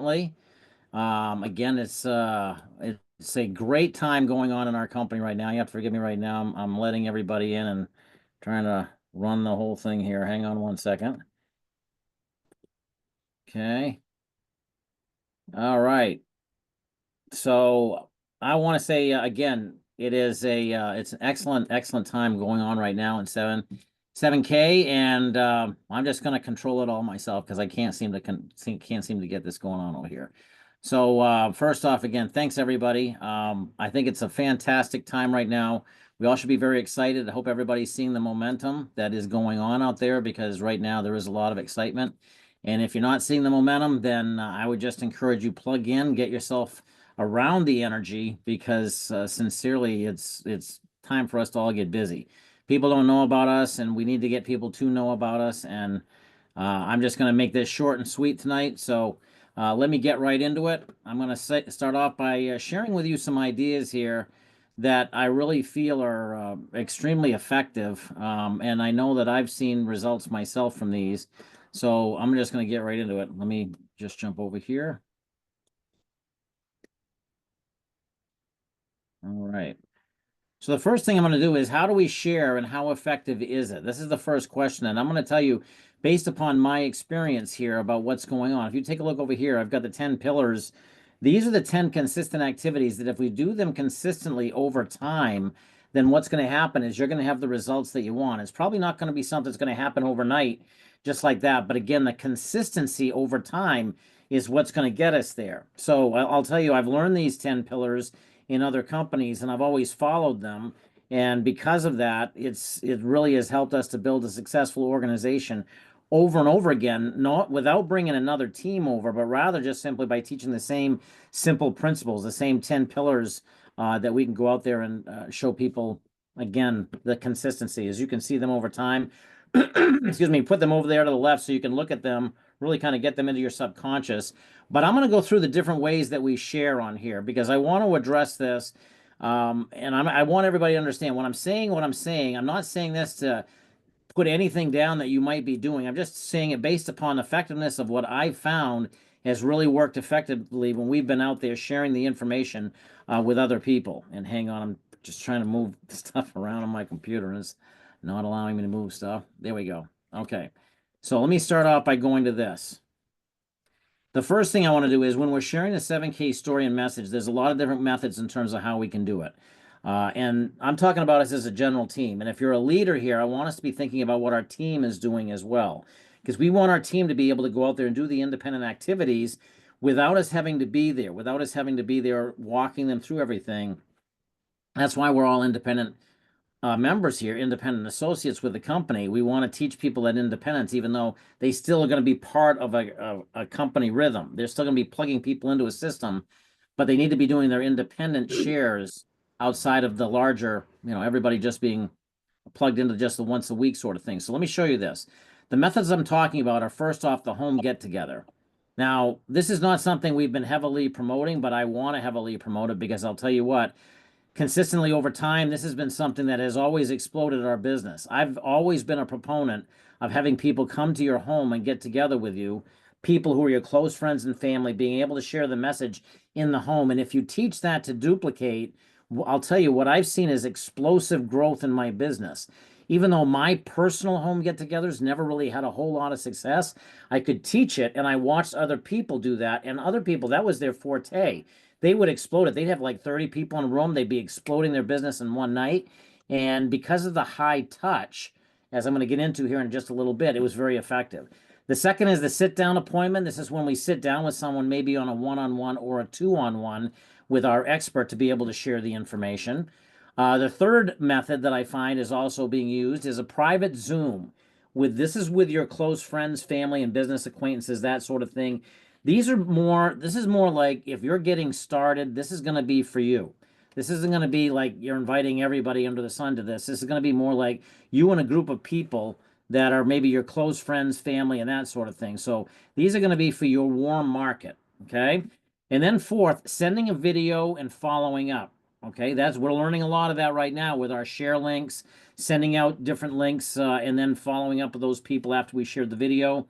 frequently. Again, it's a great time going on in our company right now. You have to forgive me right now. I'm letting everybody in and trying to run the whole thing here. Hang on one second. Okay. All right. So I want to say again, it's an excellent time going on right now in 7K, and I'm just going to control it all myself because I can't seem to get this going on over here. So first off, again, thanks everybody. I think it's a fantastic time right now. We all should be very excited. I hope everybody's seeing the momentum that is going on out there, because right now there is a lot of excitement. And if you're not seeing the momentum, then I would just encourage you, plug in, get yourself around the energy, because sincerely, it's time for us to all get busy. People don't know about us, and we need to get people to know about us. And I'm just going to make this short and sweet tonight. So let me get right into it. I'm going to start off by sharing with you some ideas here that I really feel are extremely effective. And I know that I've seen results myself from these. So I'm just going to get right into it. Let me just jump over here. All right. So the first thing I'm going to do is, how do we share and how effective is it? This is the first question. And I'm going to tell you, based upon my experience here, about what's going on. If you take a look over here, I've got the 10 pillars. These are the 10 consistent activities that if we do them consistently over time, then what's going to happen is you're going to have the results that you want. It's probably not going to be something that's going to happen overnight, just like that. But again, the consistency over time is what's going to get us there. So I'll tell you, I've learned these 10 pillars in other companies, and I've always followed them. And because of that, it really has helped us to build a successful organization over and over again, not without bringing another team over, but rather just simply by teaching the same simple principles, the same 10 pillars that we can go out there and show people, again, the consistency. As you can see them over time, excuse me, put them over there to the left so you can look at them, really kind of get them into your subconscious. But I'm going to go through the different ways that we share on here, because I want to address this. And I want everybody to understand when I'm saying what I'm saying. I'm not saying this to put anything down that you might be doing. I'm just saying it based upon effectiveness of what I've found has really worked effectively when we've been out there sharing the information with other people. And hang on, I'm just trying to move stuff around on my computer, and it's not allowing me to move stuff. There we go. Okay. So let me start off by going to this. The first thing I want to do is, when we're sharing a 7K story and message, there's a lot of different methods in terms of how we can do it. And I'm talking about us as a general team. And if you're a leader here, I want us to be thinking about what our team is doing as well, because we want our team to be able to go out there and do the independent activities without us having to be there, walking them through everything. That's why we're all independent members here, independent associates with the company. We want to teach people that independence, even though they still are going to be part of a company rhythm. They're still going to be plugging people into a system, but they need to be doing their independent shares outside of the larger, everybody just being plugged into just the once a week sort of thing. So let me show you this. The methods I'm talking about are, first off, the home get together. Now, this is not something we've been heavily promoting, but I want to heavily promote it, because I'll tell you what, consistently over time, this has been something that has always exploded our business. I've always been a proponent of having people come to your home and get together with you, people who are your close friends and family, being able to share the message in the home. And if you teach that to duplicate, I'll tell you what I've seen is explosive growth in my business. Even though my personal home get-togethers never really had a whole lot of success, I could teach it, and I watched other people do that, and other people, that was their forte. They would explode it. They'd have like 30 people in a room. They'd be exploding their business in one night. And because of the high touch, as I'm going to get into here in just a little bit, it was very effective. The second is the sit-down appointment. This is when we sit down with someone, maybe on a one-on-one or a two-on-one, with our expert to be able to share the information. The third method that I find is also being used is a private Zoom. This is with your close friends, family, and business acquaintances, that sort of thing. This is more like, if you're getting started, this is going to be for you. This isn't going to be like you're inviting everybody under the sun to this. This is going to be more like you and a group of people that are maybe your close friends, family, and that sort of thing. So these are going to be for your warm market, okay? And then fourth, sending a video and following up, okay? We're learning a lot of that right now with our share links, sending out different links, and then following up with those people after we shared the video.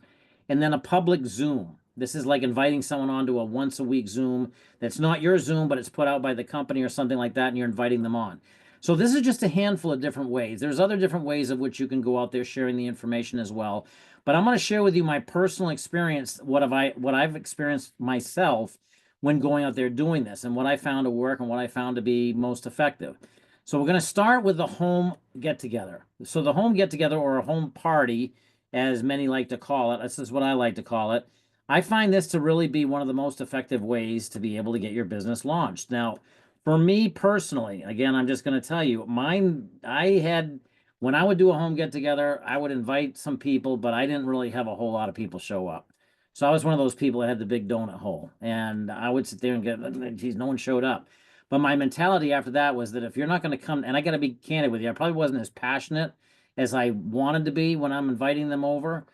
And then a public Zoom. This is like inviting someone onto a once a week Zoom that's not your Zoom, but it's put out by the company or something like that, and you're inviting them on. So this is just a handful of different ways. There's other different ways of which you can go out there sharing the information as well. But I'm going to share with you my personal experience, what I've experienced myself when going out there doing this, and what I found to work and what I found to be most effective. So we're going to start with the home get together. So the home get together, or a home party, as many like to call it, this is what I like to call it. I find this to really be one of the most effective ways to be able to get your business launched. Now, for me personally, again, I'm just going to tell you, when I would do a home get together, I would invite some people, but I didn't really have a whole lot of people show up. So I was one of those people that had the big donut hole, and I would sit there and get, geez, no one showed up. But my mentality after that was that if you're not going to come, and I got to be candid with you, I probably wasn't as passionate as I wanted to be when I'm inviting them over,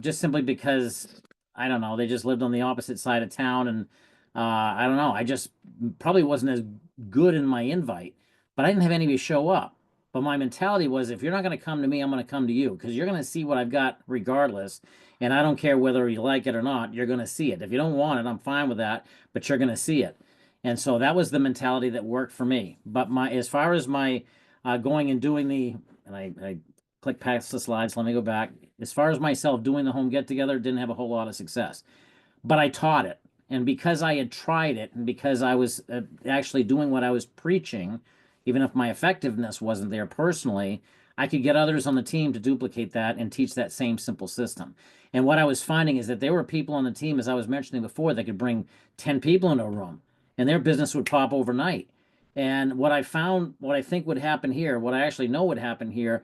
just simply because I don't know, they just lived on the opposite side of town, and I don't know, I just probably wasn't as good in my invite, but I didn't have anybody show up. But my mentality was, if you're not going to come to me, I'm going to come to you, because you're going to see what I've got regardless. And I don't care whether you like it or not, you're going to see it. If you don't want it, I'm fine with that, but you're going to see it. And so that was the mentality that worked for me. But as far as my going and doing and I click past the slides, let me go back. As far as myself doing the home get together, didn't have a whole lot of success, but I taught it. And because I had tried it, and because I was actually doing what I was preaching, even if my effectiveness wasn't there personally, I could get others on the team to duplicate that and teach that same simple system. And what I was finding is that there were people on the team, as I was mentioning before, that could bring 10 people into a room, and their business would pop overnight. And what I found, what I think would happen here, what I actually know would happen here,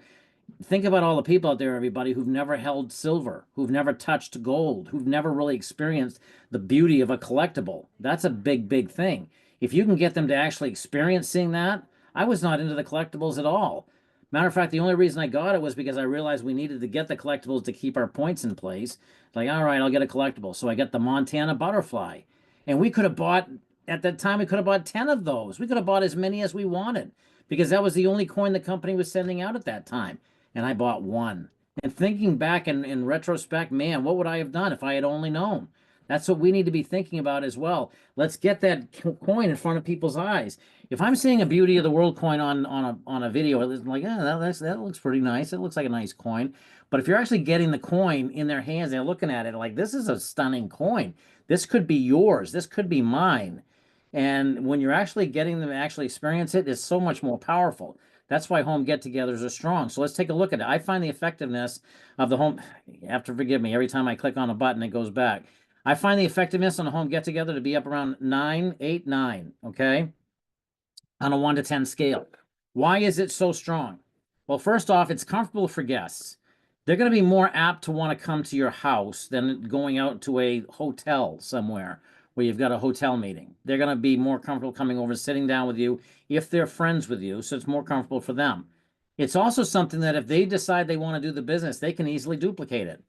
think about all the people out there, everybody, who've never held silver, who've never touched gold, who've never really experienced the beauty of a collectible. That's a big, big thing. If you can get them to actually experiencing that, I was not into the collectibles at all. Matter of fact, the only reason I got it was because I realized we needed to get the collectibles to keep our points in place. Like, all right, I'll get a collectible. So I got the Montana butterfly. And we could have bought, at that time, we could have bought 10 of those. We could have bought as many as we wanted, because that was the only coin the company was sending out at that time. And I bought one. And thinking back in retrospect, man, what would I have done if I had only known? That's what we need to be thinking about as well. Let's get that coin in front of people's eyes. If I'm seeing a beauty of the world coin on a video, it's like, oh, that looks pretty nice. It looks like a nice coin. But if you're actually getting the coin in their hands, they're looking at it like, this is a stunning coin. This could be yours. This could be mine. And when you're actually getting them to actually experience it, it's so much more powerful. That's why home get-togethers are strong. So let's take a look at it. I find the effectiveness of the home, you have to forgive me, every time I click on a button, it goes back. I find the effectiveness on a home get-together to be up around 9, 8, 9, okay? On a 1 to 10 scale. Why is it so strong? Well, first off, it's comfortable for guests. They're going to be more apt to want to come to your house than going out to a hotel somewhere where you've got a hotel meeting. They're going to be more comfortable coming over, sitting down with you if they're friends with you, so it's more comfortable for them. It's also something that if they decide they want to do the business, they can easily duplicate it.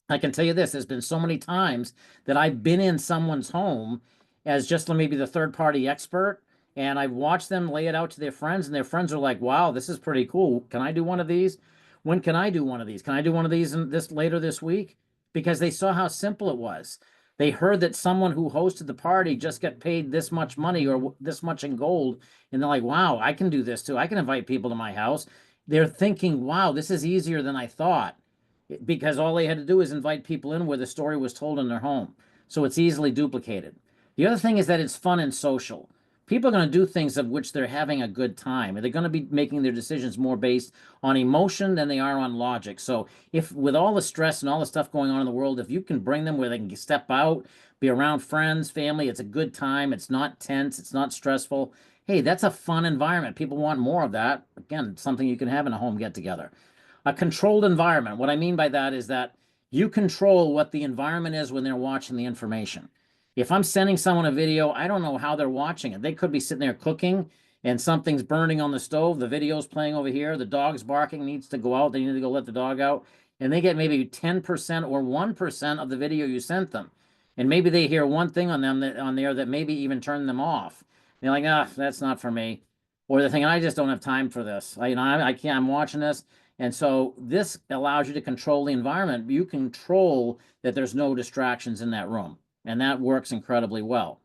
I can tell you this, there's been so many times that I've been in someone's home as just maybe the third party expert, and I've watched them lay it out to their friends, and their friends are like, wow, this is pretty cool. Can I do one of these? When can I do one of these? Can I do one of these later this week? Because they saw how simple it was. They heard that someone who hosted the party just got paid this much money or this much in gold, and they're like, wow, I can do this too. I can invite people to my house. They're thinking, wow, this is easier than I thought, because all they had to do is invite people in where the story was told in their home. So it's easily duplicated. The other thing is that it's fun and social. People are going to do things of which they're having a good time. They're going to be making their decisions more based on emotion than they are on logic. So if, with all the stress and all the stuff going on in the world, if you can bring them where they can step out, be around friends, family, it's a good time. It's not tense. It's not stressful. Hey, that's a fun environment. People want more of that. Again, something you can have in a home get together. A controlled environment. What I mean by that is that you control what the environment is when they're watching the information. If I'm sending someone a video, I don't know how they're watching it. They could be sitting there cooking and something's burning on the stove. The video's playing over here. The dog's barking, needs to go out. They need to go let the dog out. And they get maybe 10% or 1% of the video you sent them. And maybe they hear one thing on there that maybe even turned them off. They're like, ah, that's not for me. Or they're thinking, I just don't have time for this. I can't, I'm watching this. And so this allows you to control the environment. You control that there's no distractions in that room, and that works incredibly well.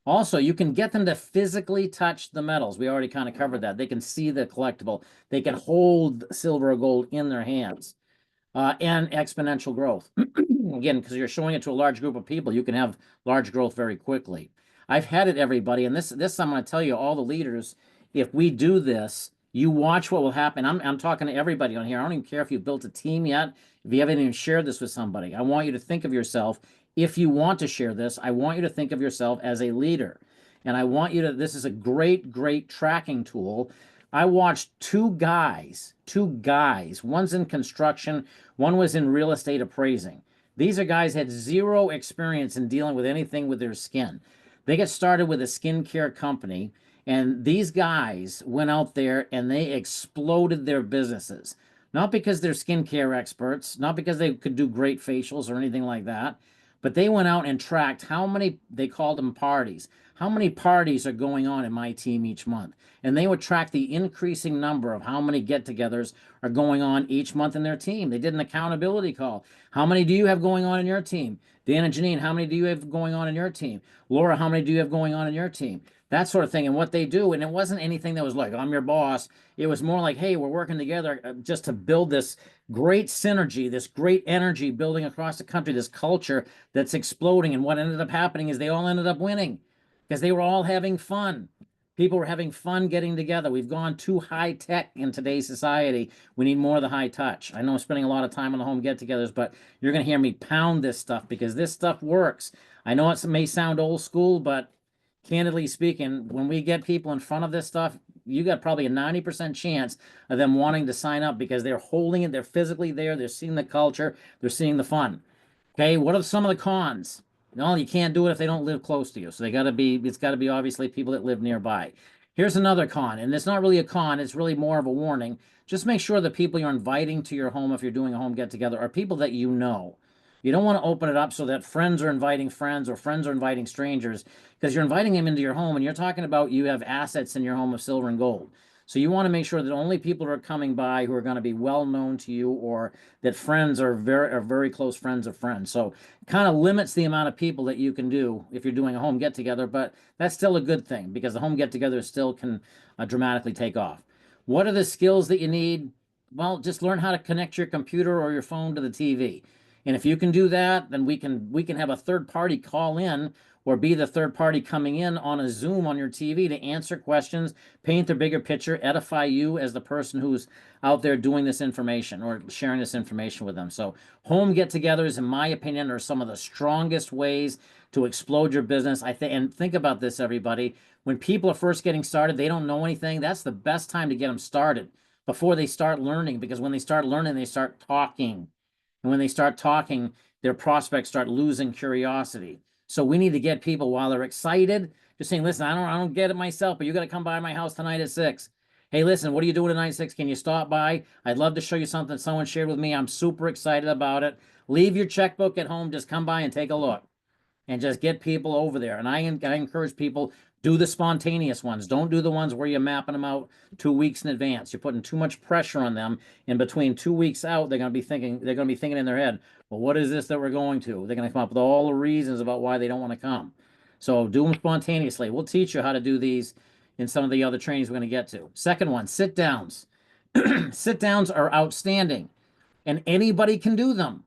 Also, you can get them to physically touch the metals. We already kind of covered that. They can see the collectible. They can hold silver or gold in their hands. And exponential growth. Again, because you're showing it to a large group of people, you can have large growth very quickly. I've had it, everybody, and this I'm going to tell you, all the leaders, if we do this, you watch what will happen. I'm talking to everybody on here. I don't even care if you've built a team yet, if you haven't even shared this with somebody. I want you to think of yourself, if you want to share this, I want you to think of yourself as a leader. And I want you to, this is a great, great tracking tool. I watched two guys, one's in construction, one was in real estate appraising. These are guys had zero experience in dealing with anything with their skin. They got started with a skincare company, and these guys went out there and they exploded their businesses. Not because they're skincare experts, not because they could do great facials or anything like that, but they went out and tracked how many, they called them parties, how many parties are going on in my team each month. And they would track the increasing number of how many get-togethers are going on each month in their team. They did an accountability call. How many do you have going on in your team? Dan and Janine, how many do you have going on in your team? Laura, how many do you have going on in your team? That sort of thing. And what they do, and it wasn't anything that was like, I'm your boss. It was more like, hey, we're working together just to build this great synergy, this great energy building across the country, this culture that's exploding. And what ended up happening is they all ended up winning because they were all having fun. People were having fun getting together. We've gone too high tech in today's society. We need more of the high touch. I know I'm spending a lot of time on the home get-togethers, but you're going to hear me pound this stuff because this stuff works. I know it may sound old school, but candidly speaking, when we get people in front of this stuff, you got probably a 90% chance of them wanting to sign up because they're holding it, they're physically there, they're seeing the culture, they're seeing the fun. Okay, what are some of the cons? No, you can't do it if they don't live close to you. So it's got to be obviously people that live nearby. Here's another con, and it's not really a con, it's really more of a warning. Just make sure the people you're inviting to your home, if you're doing a home get-together, are people that you know. You don't want to open it up so that friends are inviting friends or friends are inviting strangers, because you're inviting them into your home and you're talking about you have assets in your home of silver and gold. So you want to make sure that only people who are coming by who are going to be well known to you, or that friends are very close friends of friends. So kind of limits the amount of people that you can do if you're doing a home get together, but that's still a good thing because the home get together still can dramatically take off. What are the skills that you need? Well, just learn how to connect your computer or your phone to the TV. And if you can do that, then we can have a third party call in or be the third party coming in on a Zoom on your TV to answer questions, paint the bigger picture, edify you as the person who's out there doing this information or sharing this information with them. So home get-togethers, in my opinion, are some of the strongest ways to explode your business. And think about this, everybody. When people are first getting started, they don't know anything. That's the best time to get them started before they start learning, because when they start learning, they start talking. And when they start talking, their prospects start losing curiosity. So we need to get people while they're excited, just saying, listen, I don't get it myself, but you got to come by my house tonight at 6. Hey, listen, what are you doing tonight at 6? Can you stop by? I'd love to show you something someone shared with me. I'm super excited about it. Leave your checkbook at home. Just come by and take a look and just get people over there. And I encourage people, do the spontaneous ones. Don't do the ones where you're mapping them out 2 weeks in advance. You're putting too much pressure on them. In between 2 weeks out, they're going to be thinking in their head, well, what is this that we're going to? They're going to come up with all the reasons about why they don't want to come. So do them spontaneously. We'll teach you how to do these in some of the other trainings we're going to get to. Second one, sit downs. Sit downs are outstanding, and anybody can do them.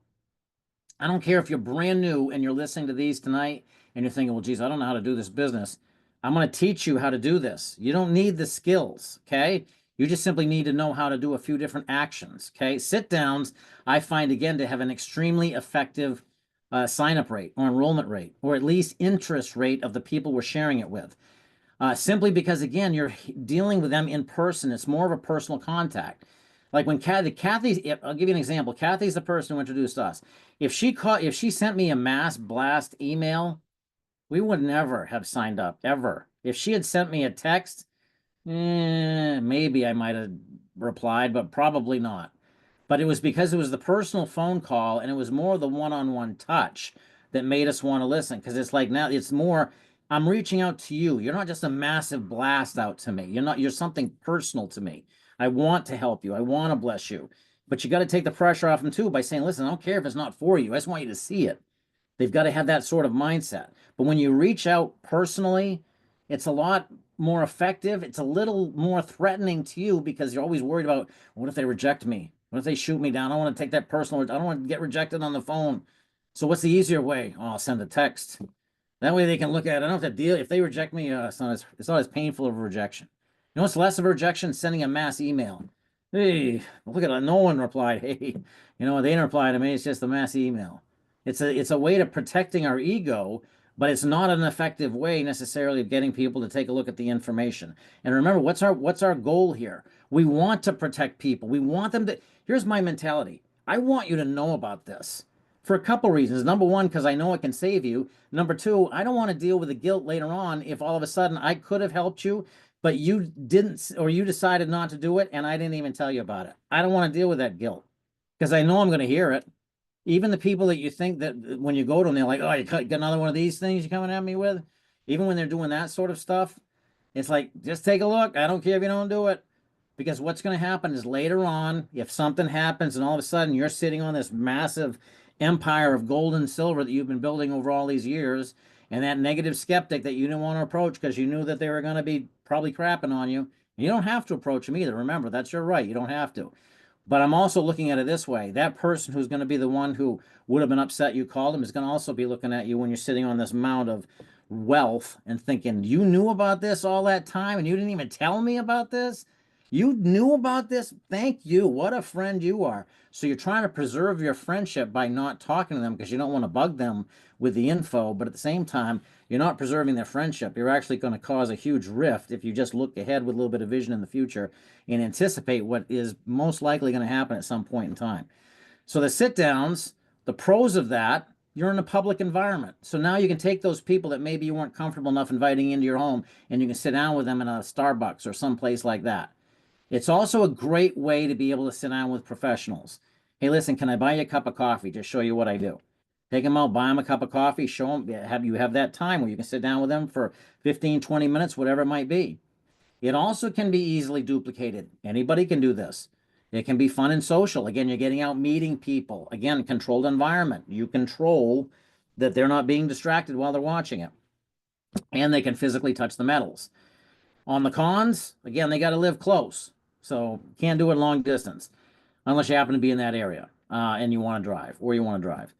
I don't care if you're brand new and you're listening to these tonight and you're thinking, well, geez, I don't know how to do this business. I'm going to teach you how to do this. You don't need the skills, okay? You just simply need to know how to do a few different actions, okay? Sit downs, I find, again, to have an extremely effective sign-up rate or enrollment rate, or at least interest rate of the people we're sharing it with. Simply because, again, you're dealing with them in person. It's more of a personal contact. Like when Kathy's, I'll give you an example. Kathy's the person who introduced us. If she sent me a mass blast email, we would never have signed up, ever. If she had sent me a text, maybe I might have replied, but probably not. But it was because it was the personal phone call and it was more the one-on-one touch that made us want to listen. Because it's like now it's more, I'm reaching out to you. You're not just a massive blast out to me. You're something personal to me. I want to help you. I want to bless you. But you got to take the pressure off them too by saying, listen, I don't care if it's not for you. I just want you to see it. They've got to have that sort of mindset. But when you reach out personally, it's a lot more effective. It's a little more threatening to you because you're always worried about what if they reject me? What if they shoot me down? I don't want to take that personal. I don't want to get rejected on the phone. So what's the easier way? Oh, I'll send a text. That way they can look at it. I don't have to deal. If they reject me, it's not as painful of a rejection. You know what's less of a rejection? Sending a mass email. Hey, look at that. No one replied. Hey, they didn't reply to me. It's just a mass email. It's a way to protecting our ego, but it's not an effective way necessarily of getting people to take a look at the information. And remember, what's our goal here? We want to protect people. We want them to. Here's my mentality. I want you to know about this for a couple reasons. Number one, because I know it can save you. Number two, I don't want to deal with the guilt later on if all of a sudden I could have helped you, but you didn't, or you decided not to do it, and I didn't even tell you about it. I don't want to deal with that guilt because I know I'm going to hear it. Even the people that you think that when you go to them, they're like, oh, you got another one of these things you're coming at me with? Even when they're doing that sort of stuff, it's like, just take a look. I don't care if you don't do it. Because what's going to happen is later on, if something happens and all of a sudden you're sitting on this massive empire of gold and silver that you've been building over all these years, and that negative skeptic that you didn't want to approach because you knew that they were going to be probably crapping on you, you don't have to approach them either. Remember, that's your right. You don't have to. But I'm also looking at it this way. That person who's going to be the one who would have been upset you called them is going to also be looking at you when you're sitting on this mound of wealth and thinking, you knew about this all that time and you didn't even tell me about this? You knew about this? Thank you. What a friend you are. So you're trying to preserve your friendship by not talking to them because you don't want to bug them with the info. But at the same time, you're not preserving their friendship. You're actually going to cause a huge rift if you just look ahead with a little bit of vision in the future and anticipate what is most likely going to happen at some point in time. So the sit downs, the pros of that, you're in a public environment. So now you can take those people that maybe you weren't comfortable enough inviting into your home and you can sit down with them in a Starbucks or someplace like that. It's also a great way to be able to sit down with professionals. Hey, listen, can I buy you a cup of coffee? Just show you what I do. Take them out, buy them a cup of coffee, show them, have that time where you can sit down with them for 15, 20 minutes, whatever it might be. It also can be easily duplicated. Anybody can do this. It can be fun and social. Again, you're getting out meeting people. Again, controlled environment. You control that they're not being distracted while they're watching it. And they can physically touch the metals. On the cons, again, they got to live close. So can't do it long distance unless you happen to be in that area and you want to drive or you want to drive.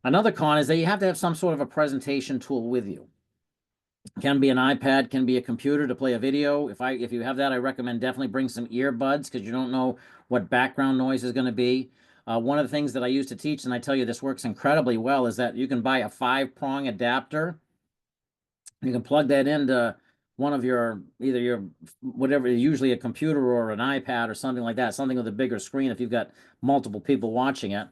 Another con is that you have to have some sort of a presentation tool with you. Can be an iPad, can be a computer to play a video. If you have that, I recommend definitely bring some earbuds because you don't know what background noise is going to be. One of the things that I used to teach, and I tell you this works incredibly well, is that you can buy a 5-prong adapter. You can plug that into one of either your whatever, usually a computer or an iPad or something like that, something with a bigger screen if you've got multiple people watching it.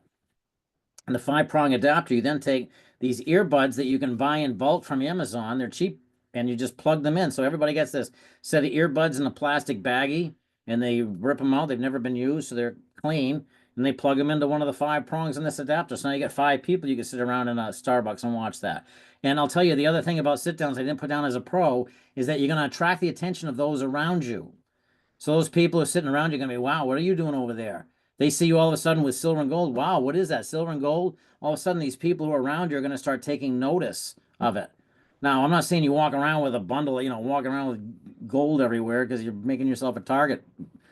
And the 5-prong adapter, you then take these earbuds that you can buy in bulk from Amazon. They're cheap, and you just plug them in. So everybody gets this set of earbuds in a plastic baggie, and they rip them out. They've never been used, so they're clean. And they plug them into one of the 5 prongs in this adapter. So now you got 5 people. You can sit around in a Starbucks and watch that. And I'll tell you, the other thing about sit-downs I didn't put down as a pro is that you're going to attract the attention of those around you. So those people who are sitting around you are going to be, wow, what are you doing over there? They see you all of a sudden with silver and gold. Wow, what is that, silver and gold? All of a sudden, these people who are around you are going to start taking notice of it. Now, I'm not saying you walk around with a bundle, walking around with gold everywhere because you're making yourself a target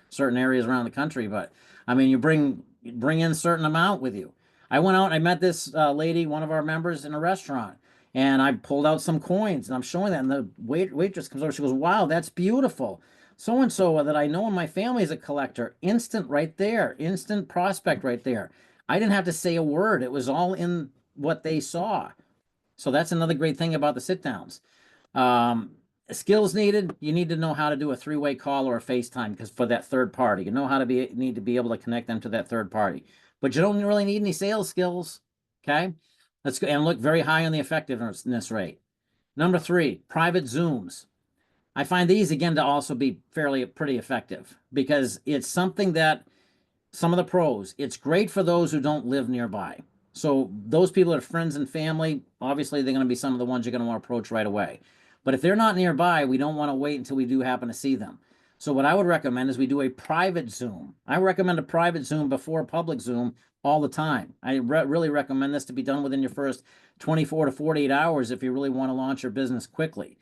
certain areas around the country. But, I mean, you bring in a certain amount with you. I went out and I met this lady, one of our members, in a restaurant. And I pulled out some coins, and I'm showing that. And the waitress comes over. She goes, wow, that's beautiful. So-and-so that I know in my family is a collector. Instant right there. Instant prospect right there. I didn't have to say a word. It was all in what they saw. So that's another great thing about the sit-downs. Skills needed. You need to know how to do a 3-way call or a FaceTime because for that third party. You know how to need to be able to connect them to that third party. But you don't really need any sales skills. Okay? Let's go and look very high on the effectiveness rate. Number 3, private Zooms. I find these, again, to also be pretty effective because it's something that some of the pros, it's great for those who don't live nearby. So those people that are friends and family, obviously they're going to be some of the ones you're going to want to approach right away. But if they're not nearby, we don't want to wait until we do happen to see them. So what I would recommend is we do a private Zoom. I recommend a private Zoom before a public Zoom all the time. I really recommend this to be done within your first 24 to 48 hours if you really want to launch your business quickly.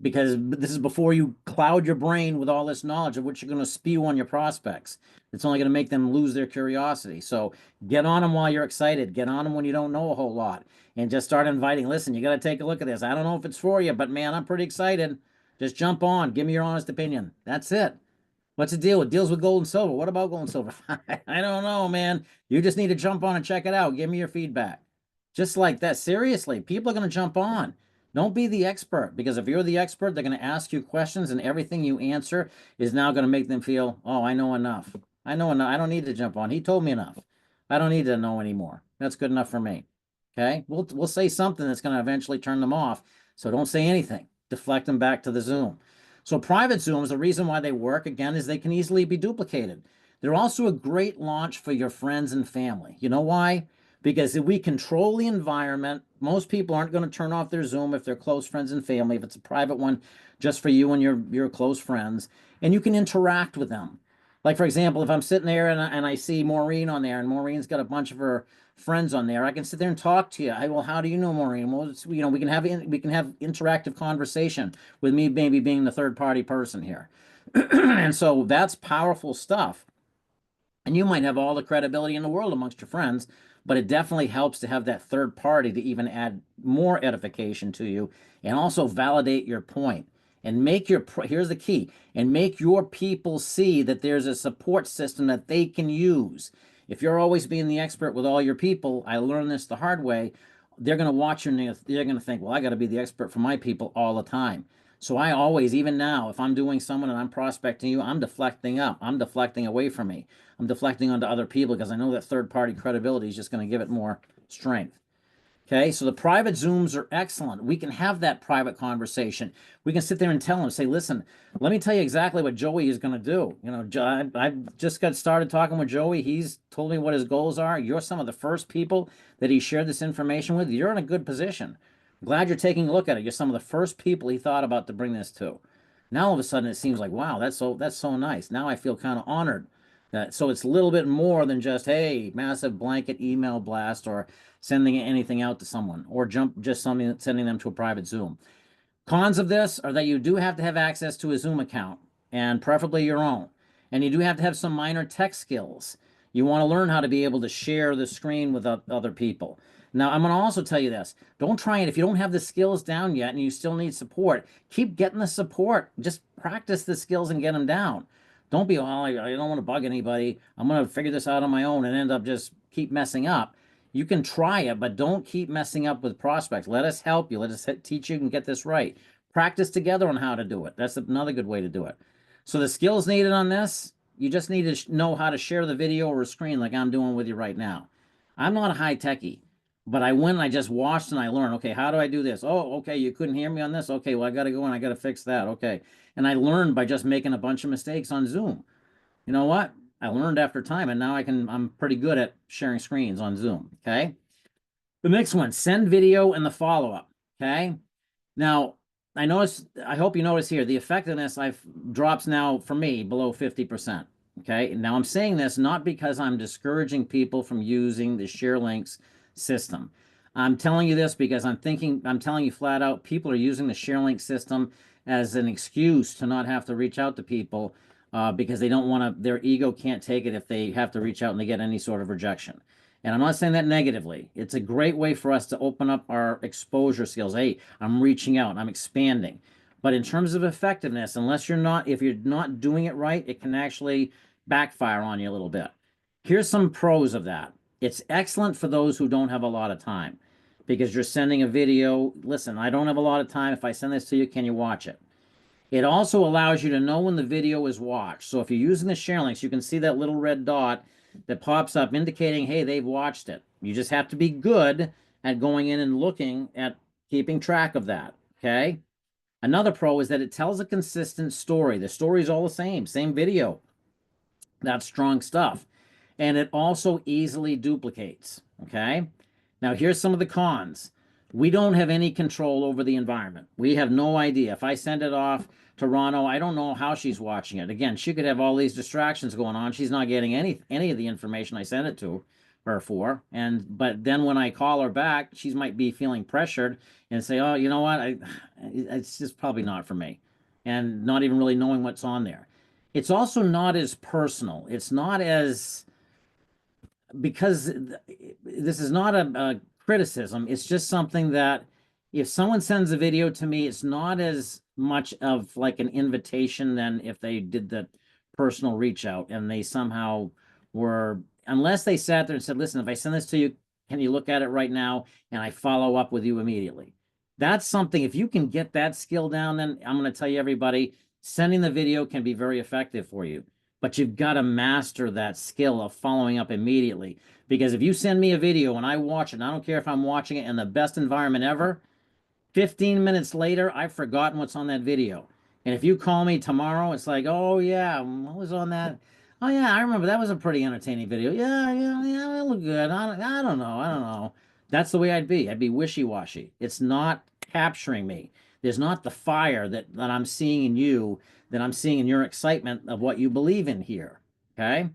Because this is before you cloud your brain with all this knowledge of what you're going to spew on your prospects. It's only going to make them lose their curiosity. So get on them while you're excited. Get on them when you don't know a whole lot. And just start inviting, listen, you got to take a look at this. I don't know if it's for you, but man, I'm pretty excited. Just jump on. Give me your honest opinion. That's it. What's the deal? It deals with gold and silver. What about gold and silver? I don't know, man. You just need to jump on and check it out. Give me your feedback. Just like that. Seriously, people are going to jump on. Don't be the expert, because if you're the expert, they're going to ask you questions, and everything you answer is now going to make them feel, oh, I know enough. I know enough. I don't need to jump on. He told me enough. I don't need to know anymore. That's good enough for me. Okay? We'll say something that's going to eventually turn them off. So don't say anything. Deflect them back to the Zoom. So private Zooms, the reason why they work, again, is they can easily be duplicated. They're also a great launch for your friends and family. You know why? Because if we control the environment, most people aren't going to turn off their Zoom if they're close friends and family, if it's a private one just for you and your close friends, and you can interact with them. Like, for example, if I'm sitting there and I see Maureen on there, and Maureen's got a bunch of her friends on there, I can sit there and talk to you. Well, how do you know Maureen? Well, we can have interactive conversation with me maybe being the third party person here. And so that's powerful stuff. And you might have all the credibility in the world amongst your friends, but it definitely helps to have that third party to even add more edification to you and also validate your point. And here's the key, and make your people see that there's a support system that they can use. If you're always being the expert with all your people, I learned this the hard way, they're going to watch you and they're going to think, well, I got to be the expert for my people all the time. So I always, even now, if I'm doing someone and I'm prospecting you, I'm deflecting up. I'm deflecting away from me. I'm deflecting onto other people because I know that third-party credibility is just going to give it more strength. Okay, so the private Zooms are excellent. We can have that private conversation. We can sit there and tell them, say, listen, let me tell you exactly what Joey is going to do. You know, I just got started talking with Joey. He's told me what his goals are. You're some of the first people that he shared this information with. You're in a good position. I'm glad you're taking a look at it. You're some of the first people he thought about to bring this to. Now all of a sudden it seems like, wow, that's so nice. Now I feel kind of honored. So it's a little bit more than just, hey, massive blanket email blast or sending anything out to someone, or sending them to a private Zoom. Cons of this are that you do have to have access to a Zoom account, and preferably your own. And you do have to have some minor tech skills. You want to learn how to be able to share the screen with other people. Now, I'm going to also tell you this. Don't try it. If you don't have the skills down yet and you still need support, keep getting the support. Just practice the skills and get them down. Don't be, I don't want to bug anybody. I'm going to figure this out on my own and end up just keep messing up. You can try it, but don't keep messing up with prospects. Let us help you. Let us teach you and get this right. Practice together on how to do it. That's another good way to do it. So the skills needed on this, you just need to know how to share the video or a screen like I'm doing with you right now. I'm not a high techie, but I went and I just watched and I learned, okay, how do I do this? Oh, okay, you couldn't hear me on this? Okay, well, I got to go and I got to fix that. Okay. And I learned by just making a bunch of mistakes on Zoom. You know what? I learned after time, and now I'm pretty good at sharing screens on Zoom. Okay. The next one, send video and the follow-up. Okay. Now, I hope you notice here, the effectiveness drops now for me below 50%. Okay. Now I'm saying this not because I'm discouraging people from using the share links system. I'm telling you this because I'm telling you flat out, people are using the share link system as an excuse to not have to reach out to people because they don't want to, their ego can't take it if they have to reach out and they get any sort of rejection. And I'm not saying that negatively. It's a great way for us to open up our exposure skills. Hey, I'm reaching out, I'm expanding. But in terms of effectiveness, if you're not doing it right, it can actually backfire on you a little bit. Here's some pros of that. It's excellent for those who don't have a lot of time because you're sending a video. Listen, I don't have a lot of time. If I send this to you, can you watch it? It also allows you to know when the video is watched. So if you're using the share links, you can see that little red dot that pops up indicating, hey, they've watched it. You just have to be good at going in and looking at keeping track of that, okay? Another pro is that it tells a consistent story. The story is all the same video. That's strong stuff. And it also easily duplicates, okay? Now, here's some of the cons. We don't have any control over the environment. We have no idea. If I send it off to Toronto, I don't know how she's watching it. Again, she could have all these distractions going on. She's not getting any of the information I sent it to her for. But then when I call her back, she might be feeling pressured and say, "Oh, you know what? It's just probably not for me," and not even really knowing what's on there. It's also not as personal. It's not as because this is not a criticism. It's just something that if someone sends a video to me, it's not as much of like an invitation than if they did the personal reach out and they somehow were, unless they sat there and said, listen, if I send this to you, can you look at it right now? And I follow up with you immediately. That's something, if you can get that skill down, then I'm going to tell you, everybody, sending the video can be very effective for you. But you've got to master that skill of following up immediately. Because if you send me a video and I watch it, and I don't care if I'm watching it in the best environment ever, 15 minutes later, I've forgotten what's on that video. And if you call me tomorrow, it's like, oh, yeah, what was on that? Oh, yeah, I remember that was a pretty entertaining video. Yeah, it looked good. I don't know. I don't know. That's the way I'd be. I'd be wishy-washy. It's not capturing me. There's not the fire that I'm seeing in you, that I'm seeing in your excitement of what you believe in here. Okay?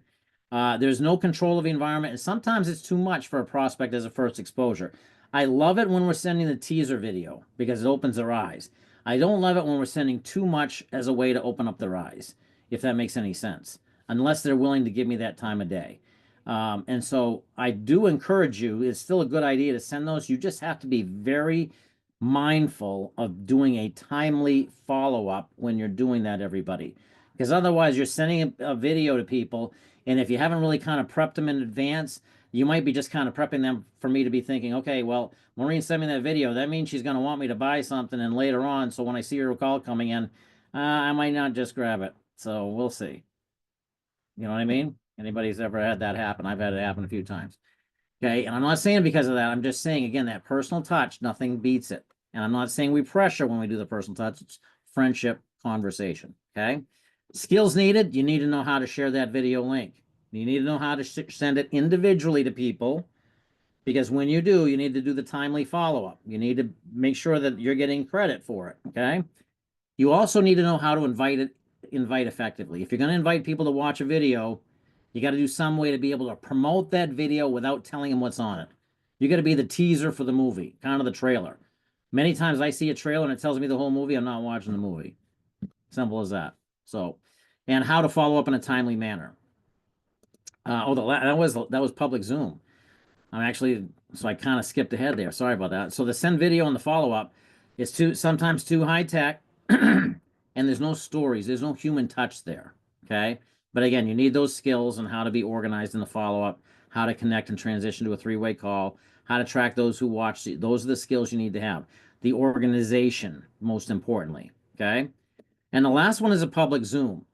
There's no control of the environment, and sometimes it's too much for a prospect as a first exposure. I love it when we're sending the teaser video because it opens their eyes. I don't love it when we're sending too much as a way to open up their eyes, if that makes any sense, unless they're willing to give me that time of day. And so I do encourage you, it's still a good idea to send those. You just have to be very mindful of doing a timely follow-up when you're doing that, everybody. Because otherwise you're sending a video to people, and if you haven't really kind of prepped them in advance, you might be just kind of prepping them for me to be thinking, okay, well, Maureen sent me that video. That means she's going to want me to buy something, and later on, so when I see her call coming in, I might not just grab it. So we'll see. You know what I mean? Anybody's ever had that happen? I've had it happen a few times. Okay, and I'm not saying because of that. I'm just saying, again, that personal touch, nothing beats it. And I'm not saying we pressure when we do the personal touch. It's friendship conversation. Okay, skills needed. You need to know how to share that video link. You need to know how to send it individually to people, because when you do, you need to do the timely follow-up. You need to make sure that you're getting credit for it. Okay, you also need to know how to invite effectively. If you're going to invite people to watch a video, you got to do some way to be able to promote that video without telling them what's on it. You got to be the teaser for the movie, kind of the trailer. Many times I see a trailer and it tells me the whole movie. I'm not watching the movie. Simple as that. So, and how to follow up in a timely manner. That was public Zoom. I'm actually, so I kind of skipped ahead there. Sorry about that. So the send video and the follow up is sometimes too high tech, and there's no stories. There's no human touch there. Okay. But again, you need those skills and how to be organized in the follow up, how to connect and transition to a three-way call, how to track those who watch. Those are the skills you need to have. The organization, most importantly. Okay. And the last one is a public Zoom.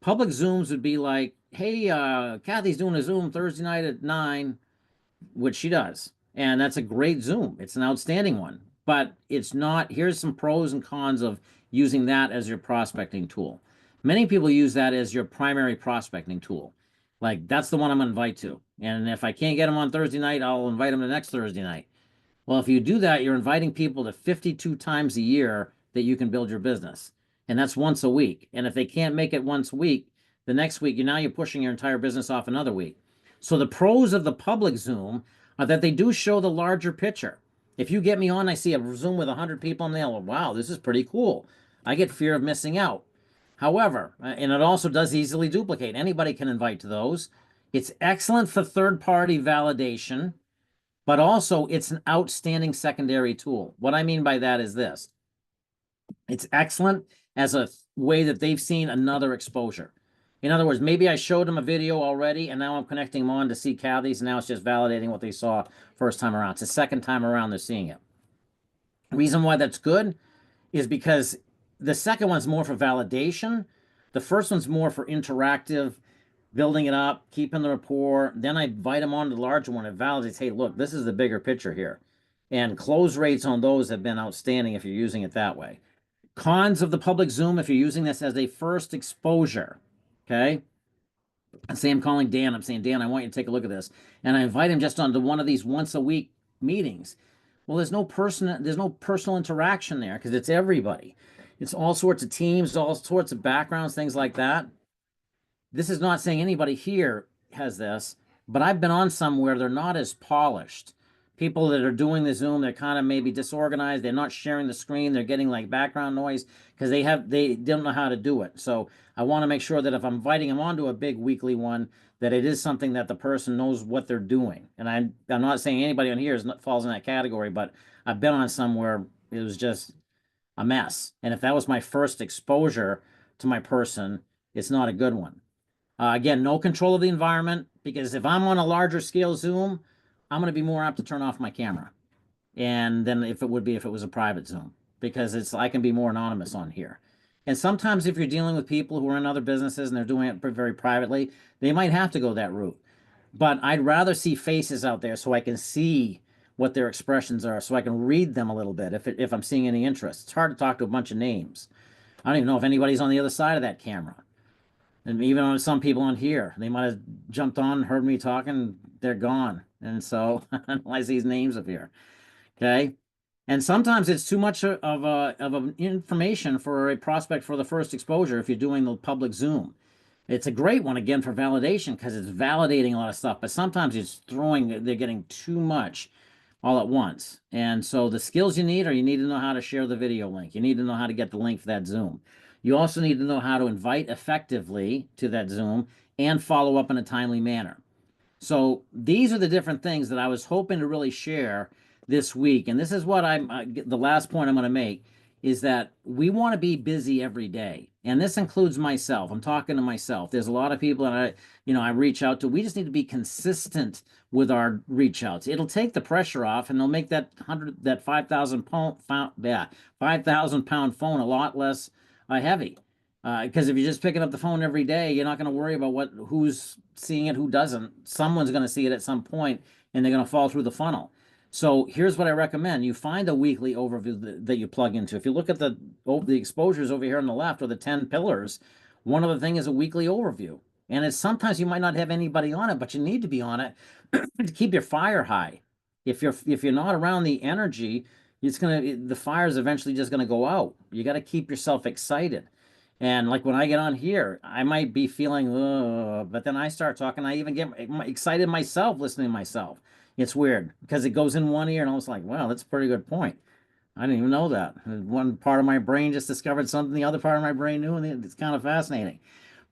Public Zooms would be like, hey, Kathy's doing a Zoom Thursday night at 9, which she does. And that's a great Zoom. It's an outstanding one. But it's not, here's some pros and cons of using that as your prospecting tool. Many people use that as your primary prospecting tool. Like, that's the one I'm going to invite to. And if I can't get them on Thursday night, I'll invite them the next Thursday night. Well, if you do that, you're inviting people to 52 times a year that you can build your business. And that's once a week. And if they can't make it once a week, the next week, you're pushing your entire business off another week. So the pros of the public Zoom are that they do show the larger picture. If you get me on, I see a Zoom with 100 people in there. Well, wow, this is pretty cool. I get fear of missing out. However, and it also does easily duplicate. Anybody can invite to those. It's excellent for third-party validation, but also it's an outstanding secondary tool. What I mean by that is this. It's excellent as a way that they've seen another exposure. In other words, maybe I showed them a video already, and now I'm connecting them on to see Kathy's, and now it's just validating what they saw first time around. It's the second time around they're seeing it. The reason why that's good is because the second one's more for validation. The first one's more for interactive, building it up, keeping the rapport. Then I invite them on to the larger one. It validates, hey, look, this is the bigger picture here. And close rates on those have been outstanding if you're using it that way. Cons of the public Zoom, if you're using this as a first exposure, okay? And say I'm calling Dan. I'm saying, Dan, I want you to take a look at this. And I invite him just onto one of these once a week meetings. Well, there's no personal interaction there because it's everybody. It's all sorts of teams, all sorts of backgrounds, things like that. This is not saying anybody here has this, but I've been on some where they're not as polished. People that are doing the Zoom, they're kind of maybe disorganized. They're not sharing the screen. They're getting like background noise because they don't know how to do it. So I want to make sure that if I'm inviting them onto a big weekly one, that it is something that the person knows what they're doing. And I'm not saying anybody on here falls in that category, but I've been on some where it was just a mess. And if that was my first exposure to my person, it's not a good one. Again, no control of the environment because if I'm on a larger scale Zoom, I'm going to be more apt to turn off my camera. And then if it would be if it was a private Zoom, because I can be more anonymous on here. And sometimes if you're dealing with people who are in other businesses and they're doing it very privately, they might have to go that route. But I'd rather see faces out there so I can see what their expressions are, so I can read them a little bit if I'm seeing any interest. It's hard to talk to a bunch of names. I don't even know if anybody's on the other side of that camera. And even on some people on here, they might have jumped on, heard me talking, they're gone. And so I see these names up here. Okay. And sometimes it's too much of information for a prospect for the first exposure if you're doing the public Zoom. It's a great one again for validation because it's validating a lot of stuff, but sometimes they're getting too much all at once. And so the skills you need are you need to know how to share the video link. You need to know how to get the link for that Zoom. You also need to know how to invite effectively to that Zoom and follow up in a timely manner. So these are the different things that I was hoping to really share this week. And this is what the last point I'm going to make is that we want to be busy every day. And this includes myself. I'm talking to myself. There's a lot of people that I reach out to. We just need to be consistent with our reach outs. It'll take the pressure off and they'll make that 5,000 pound phone a lot less heavy. Because if you're just picking up the phone every day, you're not going to worry about who's seeing it, who doesn't. Someone's going to see it at some point, and they're going to fall through the funnel. So here's what I recommend: you find a weekly overview that you plug into. If you look at the exposures over here on the left, or the 10 pillars, one of the things is a weekly overview. And it's sometimes you might not have anybody on it, but you need to be on it to keep your fire high. If you're not around the energy, the fire is eventually just gonna go out. You got to keep yourself excited. And like when I get on here, I might be feeling, but then I start talking. I even get excited myself listening to myself. It's weird because it goes in one ear and I was like, wow, that's a pretty good point. I didn't even know that. One part of my brain just discovered something the other part of my brain knew, and it's kind of fascinating.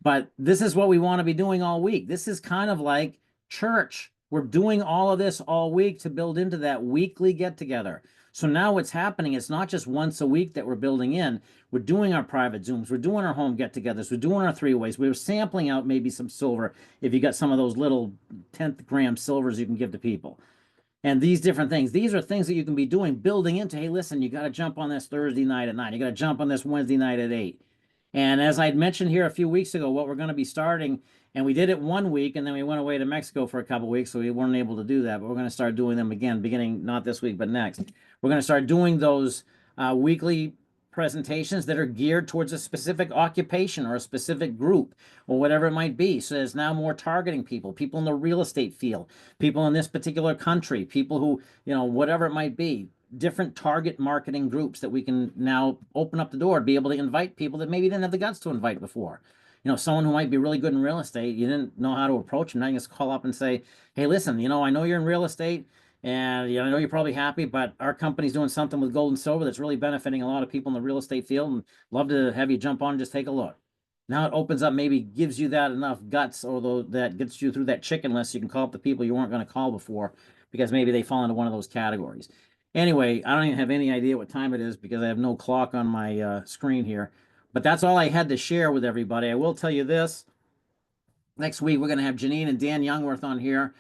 But this is what we want to be doing all week. This is kind of like church. We're doing all of this all week to build into that weekly get together. So now what's happening, it's not just once a week that we're building in. We're doing our private Zooms. We're doing our home get togethers. We're doing our three ways. We're sampling out maybe some silver if you got some of those little 10th gram silvers you can give to people. And these different things, these are things that you can be doing, building into, hey, listen, you got to jump on this Thursday night at 9. You got to jump on this Wednesday night at 8. And as I'd mentioned here a few weeks ago, what we're going to be starting, and we did it one week, and then we went away to Mexico for a couple of weeks, so we weren't able to do that. But we're going to start doing them again, beginning not this week, but next. We're going to start doing those weekly presentations that are geared towards a specific occupation or a specific group or whatever it might be. So there's now more targeting people in the real estate field, people in this particular country, people who, whatever it might be, different target marketing groups that we can now open up the door to be able to invite people that maybe didn't have the guts to invite before. Someone who might be really good in real estate, you didn't know how to approach them. Now you just call up and say, hey, listen, I know you're in real estate and I know you're probably happy, but our company's doing something with gold and silver that's really benefiting a lot of people in the real estate field, and love to have you jump on and just take a look. Now it opens up, maybe gives you that enough guts, or that gets you through that chicken list. You can call up the people you weren't going to call before because maybe they fall into one of those categories. Anyway, I don't even have any idea what time it is because I have no clock on my screen here. But that's all I had to share with everybody. I will tell you this. Next week, we're going to have Janine and Dan Youngworth on here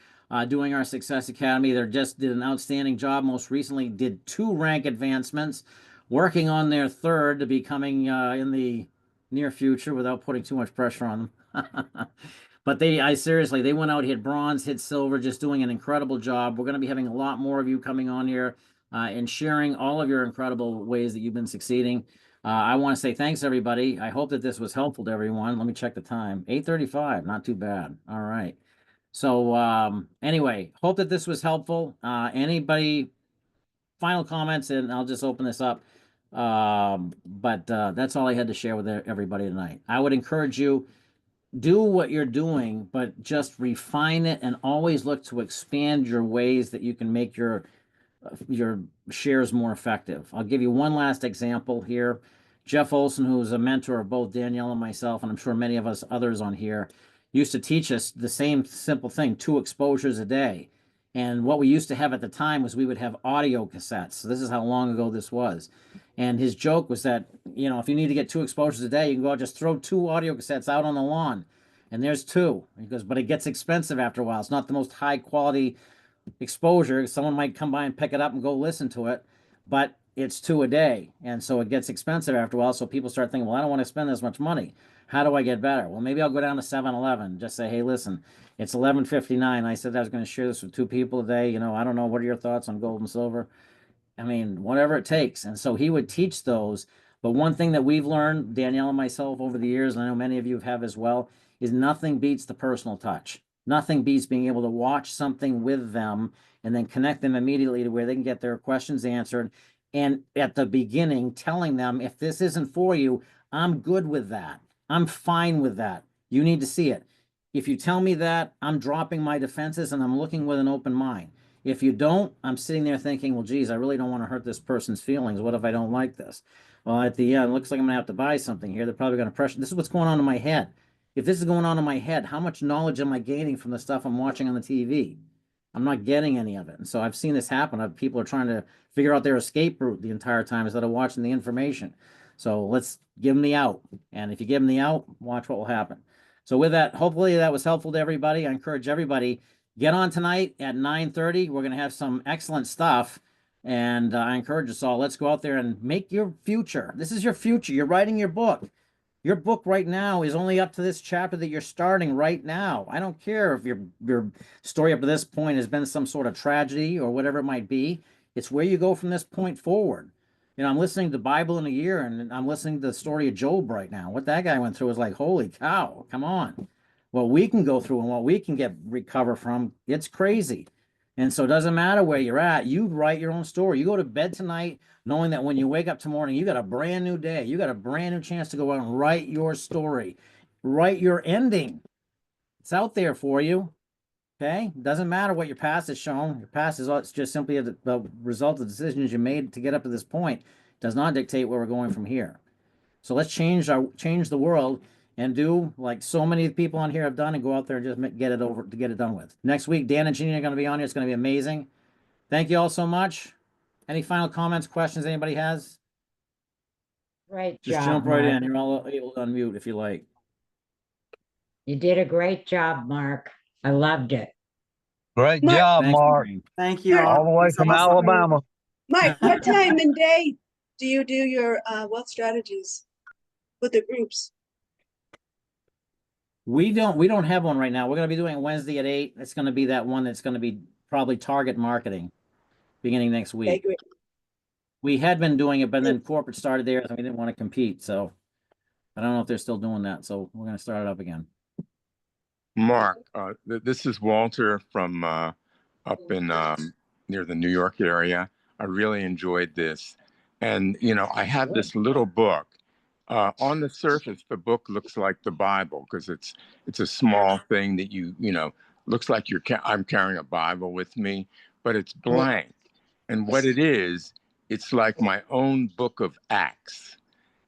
doing our Success Academy. They just did an outstanding job. Most recently did 2 rank advancements, working on their 3rd to be coming in the near future without putting too much pressure on them. But seriously, they went out, hit bronze, hit silver, just doing an incredible job. We're going to be having a lot more of you coming on here and sharing all of your incredible ways that you've been succeeding. I want to say thanks, everybody. I hope that this was helpful to everyone. Let me check the time. 8:35, not too bad. All right. So anyway, hope that this was helpful. Anybody final comments, and I'll just open this up. But that's all I had to share with everybody tonight. I would encourage you, do what you're doing, but just refine it and always look to expand your ways that you can make your shares more effective. I'll give you one last example here. Jeff Olson, who is a mentor of both Danielle and myself, and I'm sure many of us others on here, used to teach us the same simple thing, 2 exposures a day. And what we used to have at the time was we would have audio cassettes. So this is how long ago this was. And his joke was that, you know, if you need to get 2 exposures a day, you can go out, just throw 2 audio cassettes out on the lawn. And there's 2. He goes, but it gets expensive after a while. It's not the most high quality exposure. Someone might come by and pick it up and go listen to it, but it's 2 a day. And so it gets expensive after a while. So people start thinking, well, I don't want to spend this much money. How do I get better? Well, maybe I'll go down to 7-Eleven, just say, hey, listen, it's 11:59. I said I was going to share this with 2 people a day. You know, I don't know. What are your thoughts on gold and silver? I mean, whatever it takes. And so he would teach those. But one thing that we've learned, Danielle and myself, over the years, and I know many of you have as well, is nothing beats the personal touch. Nothing beats being able to watch something with them and then connect them immediately to where they can get their questions answered. And at the beginning, telling them, if this isn't for you, I'm good with that. I'm fine with that. You need to see it. If you tell me that, I'm dropping my defenses and I'm looking with an open mind. If you don't, I'm sitting there thinking, well, geez, I really don't want to hurt this person's feelings. What if I don't like this? Well, at the end, it looks like I'm going to have to buy something here. They're probably going to pressure. This is what's going on in my head. If this is going on in my head, how much knowledge am I gaining from the stuff I'm watching on the TV? I'm not getting any of it. And so I've seen this happen. People are trying to figure out their escape route the entire time instead of watching the information. So let's give them the out. And if you give them the out, watch what will happen. So with that, hopefully that was helpful to everybody. I encourage everybody, get on tonight at 9:30. We're going to have some excellent stuff. And I encourage us all, let's go out there and make your future. This is your future. You're writing your book. Your book right now is only up to this chapter that you're starting right now. I don't care if your story up to this point has been some sort of tragedy or whatever it might be. It's where you go from this point forward. You know, I'm listening to the Bible in a year, and I'm listening to the story of Job right now. What that guy went through is like, holy cow, come on. What we can go through and what we can recover from, it's crazy. And so it doesn't matter where you're at. You write your own story. You go to bed tonight knowing that when you wake up tomorrow, you got a brand new day. You got a brand new chance to go out and write your story, write your ending. It's out there for you. Okay. Doesn't matter what your past has shown. Your past is it's just simply the result of decisions you made to get up to this point. It does not dictate where we're going from here. So let's change the world and do like so many people on here have done and go out there and just get it done with. Next week, Dan and Jeannie are going to be on here. It's going to be amazing. Thank you all so much. Any final comments, questions anybody has? Great Just job, jump right Mark. in. You're all able to unmute if you like. You did a great job, Mark. I loved it. Great Mark, job, Thanks, Mark. Maureen. Thank you Mark, All the way It's from awesome. Alabama. Mike, what time and day do you do your wealth strategies with the groups? We don't have one right now. We're going to be doing it Wednesday at 8. It's going to be that one that's going to be probably target marketing beginning next Okay, week. great. We had been doing it, but then corporate started theirs and we didn't want to compete. So I don't know if they're still doing that. So we're going to start it up again. Mark, this is Walter from up in near the New York area. I really enjoyed this. And, you know, I have this little book. On the surface, the book looks like the Bible because it's a small thing that you know, looks like I'm carrying a Bible with me, but it's blank. And what it is, it's like my own book of Acts.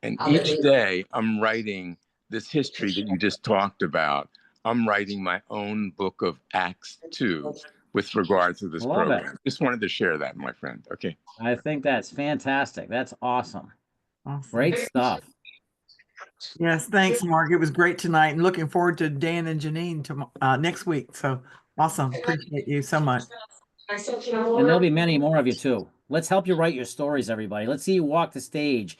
And each day I'm writing this history that you just talked about. I'm writing my own book of Acts 2 with regards to this Love it. program. Just wanted to share that, my friend. Okay. I think that's fantastic. That's awesome. Awesome. Great stuff. Yes, thanks, Mark. It was great tonight, and looking forward to Dan and Janine next week. So awesome. Appreciate you so much. And there'll be many more of you too. Let's help you write your stories, everybody. Let's see you walk the stage.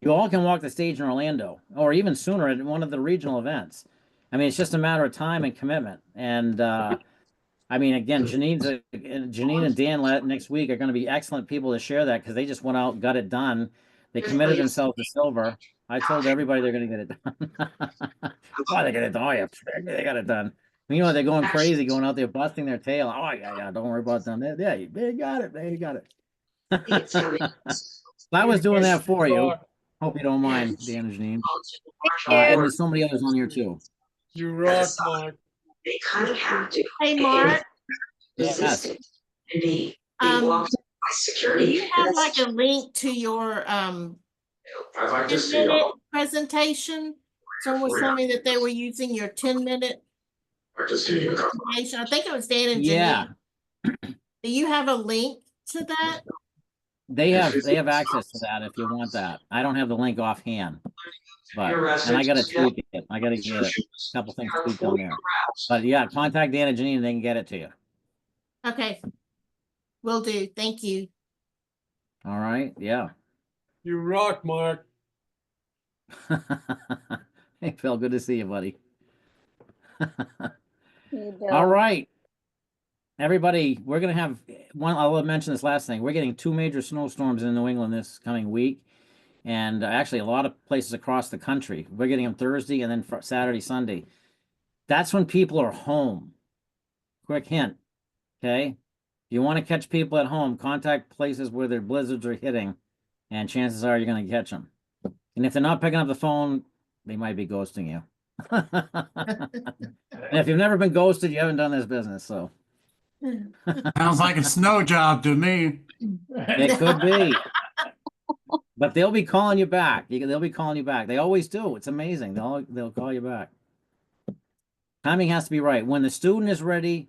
You all can walk the stage in Orlando, or even sooner at one of the regional events. I mean, it's just a matter of time and commitment. And I mean, again, Janine and Dan next week are going to be excellent people to share that because they just went out, got it done. They committed themselves to silver. I told everybody they're going to get it done. Why they get it done? Oh, yeah, they got it done. You know, they're going crazy, going out there busting their tail. Oh, yeah, don't worry about them. Yeah, they got it. They got it. I was doing that for you. Hope you don't mind, Dan and Janine. And there's so many others on here too. You rock, Mark. Hey, Mark, Yes. do you have like a link to your 10-minute presentation? Someone was telling me that they were using your 10-minute presentation. I think it was Dan and Yeah, Janine. Do you have a link to that? they have access to that if you want that. I don't have the link offhand. But and I gotta tweak it. I gotta get a couple things tweaked on there. But yeah, contact Dan and Janine and they can get it to you. Okay. Will do. Thank you. All right, yeah. You rock, Mark. Hey Phil, good to see you, buddy. All right. Everybody, we're gonna have one. I'll mention this last thing. We're getting 2 major snowstorms in New England this coming week, and actually a lot of places across the country. We're getting them Thursday and then Saturday, Sunday. That's when people are home. Quick hint, okay? If you want to catch people at home, contact places where their blizzards are hitting, and chances are you're going to catch them. And if they're not picking up the phone, they might be ghosting you. And if you've never been ghosted, you haven't done this business, so. Sounds like a snow job to me. It could be. But they'll be calling you back. They'll be calling you back. They always do. It's amazing. They'll call you back. Timing has to be right. When the student is ready,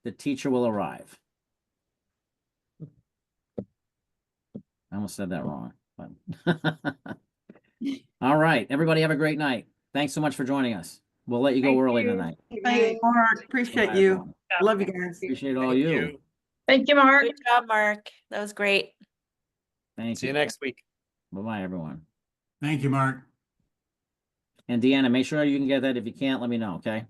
the teacher will arrive. I almost said that wrong. But all right. Everybody have a great night. Thanks so much for joining us. We'll let you go early tonight. Thanks, Mark. Appreciate Bye, you. everyone. Love you guys. Appreciate all you. Thank you, Mark. Good job, Mark. That was great. Thank See you you. next week. Bye-bye, everyone. Thank you, Mark. And Deanna, make sure you can get that. If you can't, let me know, okay?